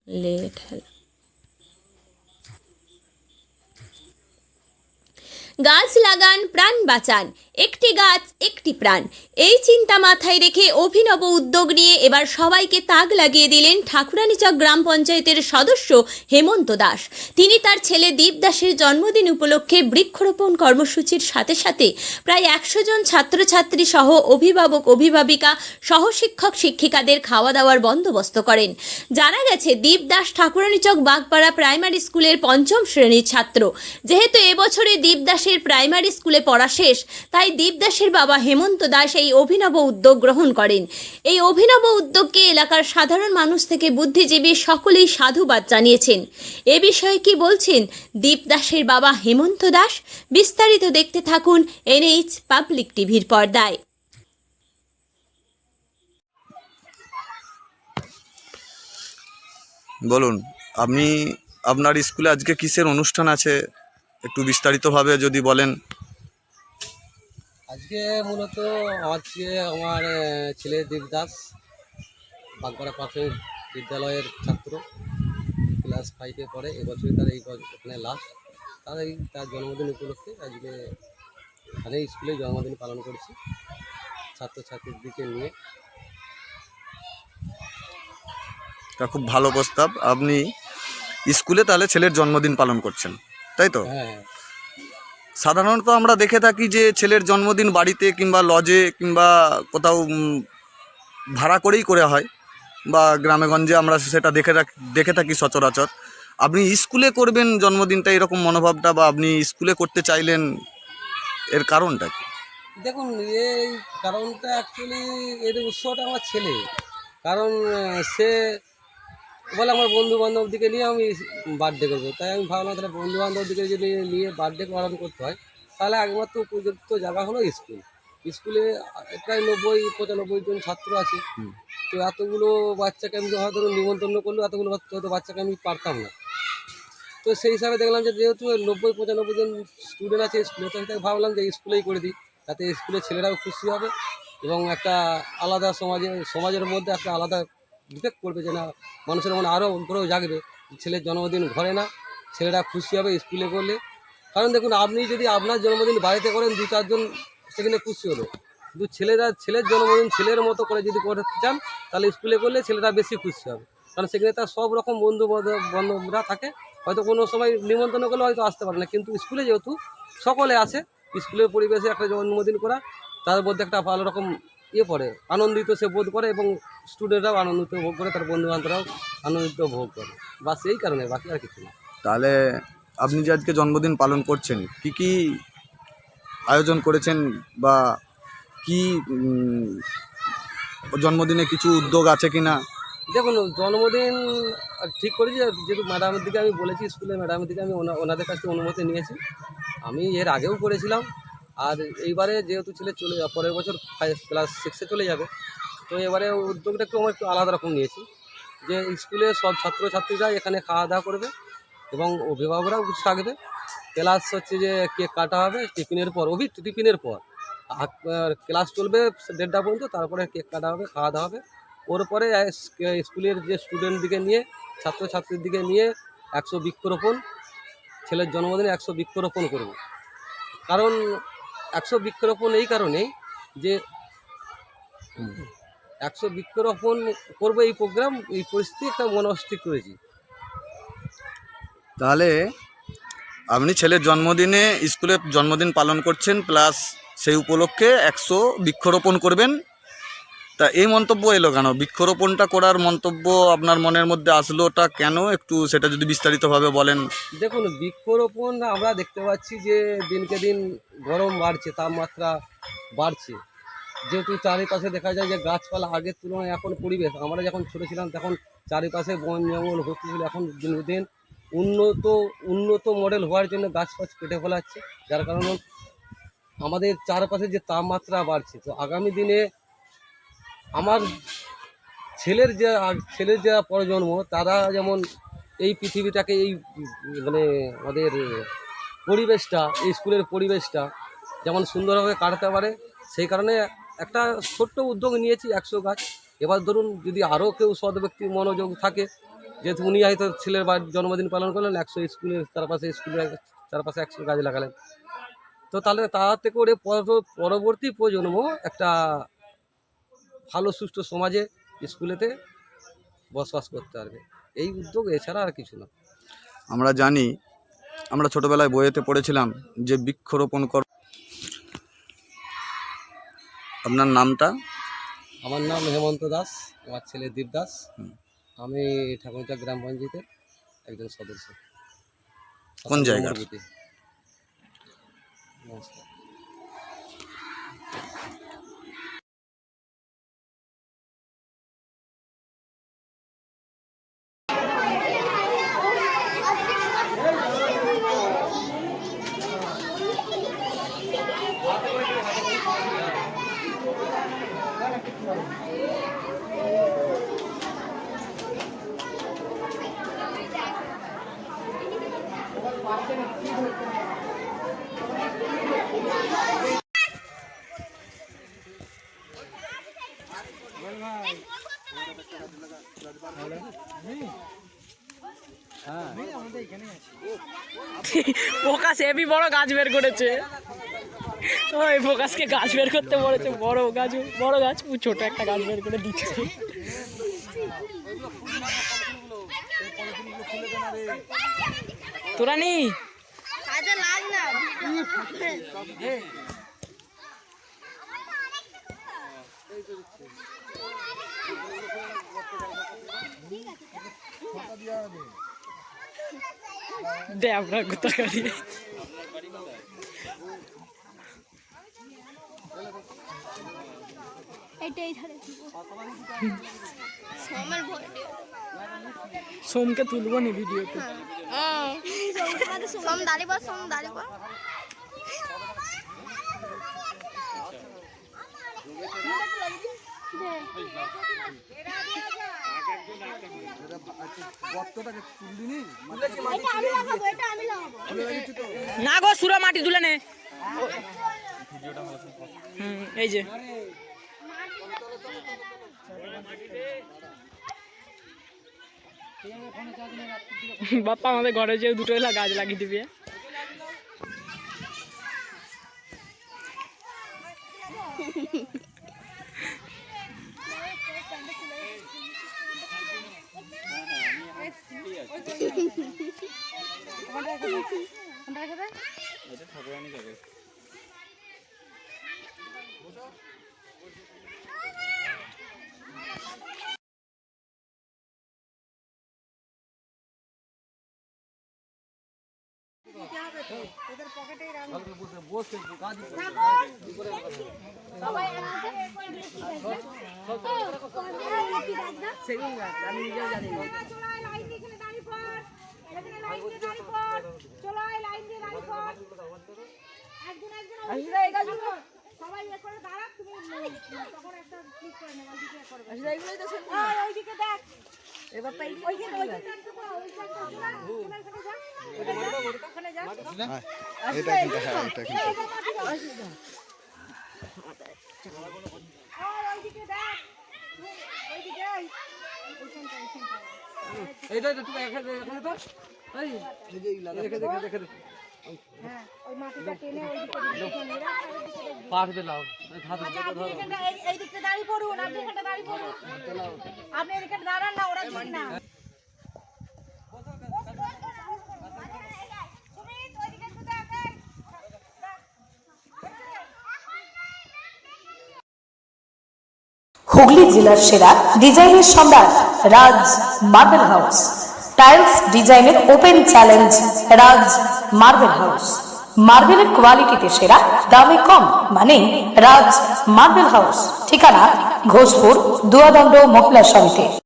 Late হলো। গাছ লাগান, প্রাণ বাঁচান, একটি গাছ একটি প্রাণ, এই চিন্তা মাথায় রেখে অভিনব উদ্যোগ নিয়ে এবার সবাইকে তাক লাগিয়ে দিলেন ঠাকুরানীচক গ্রাম পঞ্চায়েতের সদস্য হেমন্ত দাস। তিনি তার ছেলে দীপ দাসের জন্মদিন উপলক্ষে বৃক্ষরোপণ কর্মসূচির সাথে সাথে প্রায় 100 জন ছাত্রছাত্রী সহ অভিভাবক অভিভাবিকা সহশিক্ষক শিক্ষিকাদের খাওয়া দাওয়ার বন্দোবস্ত করেন। জানা গেছে দীপ দাস ঠাকুরানীচক বাগপাড়া প্রাইমারি স্কুলের 5ম শ্রেণীর ছাত্র। যেহেতু এবছরে দীপ দাসের প্রাইমারি স্কুলে পড়া শেষ, তাই দীপ দাসের বাবা হেমন্ত দাস এই অভিনব উদ্যোগ গ্রহণ করেন। এই অভিনব উদ্যোগকে এলাকার সাধারণ মানুষ থেকে বুদ্ধিজীবী সকলেই সাধুবাদ জানিয়েছেন। এ বিষয়ে কি বলছেন দীপ দাসের বাবা হেমন্ত দাস? বিস্তারিত দেখতে থাকুন এনএইচ পাবলিক টিভির পর্দায়। বলুন, আপনি আপনার স্কুলে আজকে কিসের অনুষ্ঠান আছে একটু বিস্তারিতভাবে যদি বলেন। আজকে মূলত আমার ছেলে দীপ দাস বাগপাড়া প্রাথমিক বিদ্যালয়ের ছাত্র, ক্লাস 5-এ পড়ে। এবছরই তার এখানে লাস্ট। তার জন্মদিন উপলক্ষে আজকে এখানে স্কুলে জন্মদিন পালন করেছি ছাত্রছাত্রীদেরকে নিয়ে। এটা খুব ভালো প্রস্তাব। আপনি স্কুলে তাহলে ছেলের জন্মদিন পালন করছেন, তাই তো? হ্যাঁ, সাধারণত আমরা দেখে থাকি যে ছেলের জন্মদিন বাড়িতে কিংবা লজে কিংবা কোথাও ভাড়া করেই করে হয়, বা গ্রামেগঞ্জে আমরা সেটা দেখে থাকি সচরাচর। আপনি স্কুলে করবেন জন্মদিনটা, এরকম মনোভাবটা, বা আপনি স্কুলে করতে চাইলেন, এর কারণটা কি? দেখুন, এই কারণটা অ্যাকচুয়ালি এর উৎসটা আমার ছেলে। কারণ সে বলে আমার বন্ধু বান্ধবদিকে নিয়ে আমি বার্থডে করবো, তাই আমি ভাবলাম তাহলে বন্ধু বান্ধবদিকে যদি নিয়ে বার্থডে পালন করতে হয় তাহলে একমাত্র উপযুক্ত জায়গা হলো স্কুল। স্কুলে প্রায় 90-95 জন ছাত্র আছে। তো এতগুলো বাচ্চাকে আমি হয়তো নিমন্ত্রণ করলেও এতগুলো হয়তো বাচ্চাকে আমি পারতাম না। তো সেই হিসাবে দেখলাম যে যেহেতু 90-95 জন স্টুডেন্ট আছে স্কুলে, তো সেটাকে ভাবলাম যে স্কুলেই করে দিই, যাতে স্কুলের ছেলেরাও খুশি হবে এবং একটা আলাদা সমাজের মধ্যে একটা আলাদা ইফেক্ট করবে, যে না মানুষের মনে আরও গ্রহ জাগবে। ছেলের জন্মদিন ঘরে না, ছেলেরা খুশি হবে স্কুলে করলে। কারণ দেখুন, আপনি যদি আপনার জন্মদিন বাড়িতে করেন 2-4 জন সেখানে খুশি হলো, কিন্তু ছেলের জন্মদিন ছেলের মতো করে যদি করতে চান তাহলে স্কুলে করলে ছেলেরা বেশি খুশি হবে। কারণ সেখানে তার সব রকম বান্ধবরা থাকে, হয়তো কোনো সময় নিমন্ত্রণ করলে হয়তো আসতে পারে না, কিন্তু স্কুলে যেহেতু সকলে আসে, স্কুলের পরিবেশে একটা জন্মদিন করা তার মধ্যে একটা ভালো রকম পড়ে, আনন্দিত সে বোধ করে এবং স্টুডেন্টরাও আনন্দিত ভোগ করে, তার বন্ধুবান্ধবরাও আনন্দিত ভোগ করে। বাস এই কারণে, বাকি আর কিছু না। তাহলে আপনি যে আজকে জন্মদিন পালন করছেন, কি কি আয়োজন করেছেন, বা কি জন্মদিনে কিছু উদ্যোগ আছে কিনা? দেখুন, জন্মদিন ঠিক করেছি, যেহেতু ম্যাডামের দিকে আমি বলেছি, স্কুলের ম্যাডামের দিকে আমি ওনাদের কাছ থেকে অনুমতি নিয়েছি। আমি এর আগেও করেছিলাম, আর এইবারে যেহেতু ছেলে পরের বছর ক্লাস 6-এ চলে যাবে, তো এবারে উদ্যোগটা একটু আলাদা রকম নিয়েছি, যে স্কুলের সব ছাত্রছাত্রীরা এখানে খাওয়া দাওয়া করবে এবং অভিভাবকরাও কিছু থাকবে। ক্লাস হচ্ছে যে কেক কাটা হবে টিফিনের পর, টিফিনের পর ক্লাস চলবে 1:30 পর্যন্ত, তারপরে কেক কাটা হবে, খাওয়া দাওয়া হবে। ওর পরে স্কুলের যে স্টুডেন্টদিকে নিয়ে, ছাত্রছাত্রীর দিকে নিয়ে 100 বৃক্ষরোপণ, ছেলের জন্মদিনে 100 বৃক্ষরোপণ করব। কারণ 100 বৃক্ষরোপণ এই কারণেই যে 100 বৃক্ষরোপণ করবো, এই প্রোগ্রাম, এই পরিস্থিতি একটা মনস্থির করেছি। তাহলে আপনি ছেলের জন্মদিনে স্কুলে জন্মদিন পালন করছেন, প্লাস সেই উপলক্ষে 100 বৃক্ষরোপণ করবেন। তা এই মন্তব্য এলো কেন? বৃক্ষরোপণটা করার মন্তব্য আপনার মনের মধ্যে আসলোটা কেন, একটু সেটা যদি বিস্তারিতভাবে বলেন। দেখুন, বৃক্ষরোপণ আমরা দেখতে পাচ্ছি যে দিনকে দিন গরম বাড়ছে, তাপমাত্রা বাড়ছে। যেহেতু চারিপাশে দেখা যায় যে গাছপালা আগের তুলনায় এখন পরিবেশ, আমরা যখন ছোটো ছিলাম তখন চারিপাশে বন জঙ্গল ভর্তি ছিল, এখন দিন দিন উন্নত মডেল হওয়ার জন্য গাছ ফাছ কেটে ফেলা হচ্ছে, যার কারণে আমাদের চারপাশে যে তাপমাত্রা বাড়ছে। তো আগামী দিনে আমার ছেলের যে প্রজন্ম, তারা যেমন এই পৃথিবীটাকে, এই মানে আমাদের পরিবেশটা, এই স্কুলের পরিবেশটা যেমন সুন্দরভাবে কাটাতে পারে, সেই কারণে একটা ছোট্ট উদ্যোগ নিয়েছি 100 গাছ। এবার ধরুন যদি আরও কেউ সৎ ব্যক্তির মনোযোগ থাকে, যেহেতু উনি হয়তো ছেলের জন্মদিন পালন করলেন, 100 স্কুলের চারপাশে 100 গাছ লাগালেন, তো তাহলে তার থেকে ওরে পরবর্তী প্রজন্ম একটা ভালো সুষ্ঠু সমাজে স্কুলেতে বসবাস করতে পারবে, এই উদ্যোগ, এছাড়া আর কিছু না। আমরা জানি, আমরা ছোটবেলায় বইয়েতে পড়েছিলাম যে বৃক্ষরোপণ কর। আপনার নামটা? আমার নাম হেমন্ত দাস, আমার ছেলে দীপ দাস, আমি ঠাকুরচক গ্রাম পঞ্চায়েতের একজন সদস্য। কোন জায়গা? নমস্কার। ফোকাস হেভি বড় গাছ বের করেছে। ওই ফোকাসকে গাছ বের করতে বলেছে, বড় গাছ ছোট একটা গাছ বের করে দিচ্ছে। তোরা নি দে আমরা কোথা করি। সোমকে তুলবো নি ভিডিওতে। সোম দাঁড়িয়ে না গো, সুরা মাটি তুলে নে। এই যে বাপ্পা আমাদের ঘরে যে দুটো গাছ লাগিয়ে দিবি। হুগলি জেলার সেরা ডিজাইনের সম্রাট রাজ মার্বেল হাউস। টাইলস ডিজাইনের ওপেন চ্যালেঞ্জ রাজ মার্বেল হাউস। মার্বেলের কোয়ালিটিতে সেরা, দামে কম, মানে রাজ মার্বেল হাউস। ঠিকানা ঘোষপুর দুয়াদণ্ড মহিলা সমিতি।